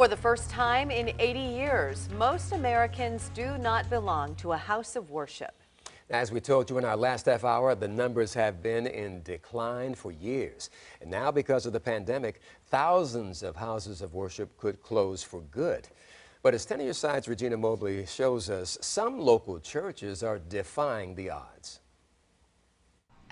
For the first time in 80 years, most Americans do not belong to a house of worship. As we told you in our last half hour, the numbers have been in decline for years. And now, because of the pandemic, thousands of houses of worship could close for good. But as 10 on your side's Regina Mobley shows us, some local churches are defying the odds.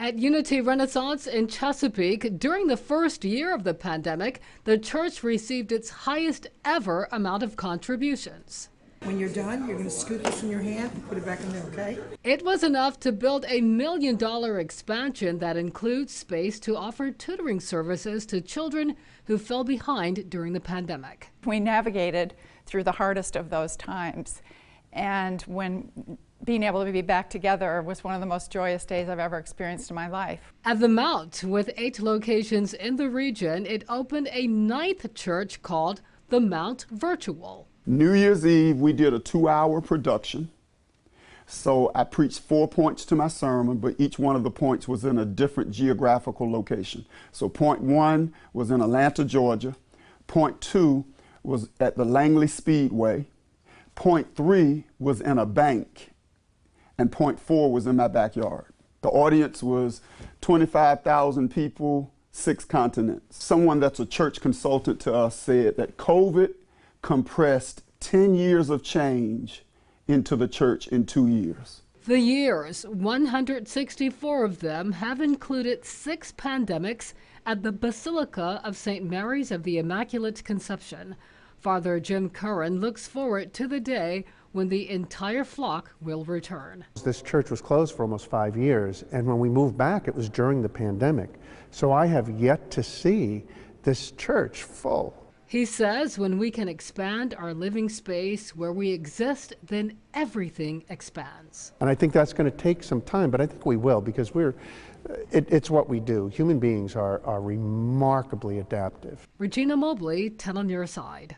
At Unity Renaissance in Chesapeake, during the first year of the pandemic, the church received its highest ever amount of contributions. When you're done, you're going to scoop this in your hand and put it back in there, okay? It was enough to build a $1 million expansion that includes space to offer tutoring services to children who fell behind during the pandemic. We navigated through the hardest of those times, and when being able to be back together was one of the most joyous days I've ever experienced in my life. At the Mount, with 8 locations in the region, it opened a 9th church called the Mount Virtual. New Year's Eve, we did a 2-hour production. So I preached 4 points to my sermon, but each one of the points was in a different geographical location. So point 1 was in Atlanta, Georgia. Point 2 was at the Langley Speedway. Point 3 was in a bank. And point 4 was in my backyard. The audience was 25,000 people, 6 continents. Someone that's a church consultant to us said that COVID compressed 10 years of change into the church in 2 years. The years, 164 of them, have included 6 pandemics at the Basilica of St. Mary's of the Immaculate Conception. Father Jim Curran looks forward to the day when the entire flock will return. This church was closed for almost 5 years, and when we moved back, it was during the pandemic. So I have yet to see this church full. He says when we can expand our living space where we exist, then everything expands. And I think that's going to take some time, but I think we will, because it's what we do. Human beings are remarkably adaptive. Regina Mobley, 10 on your side.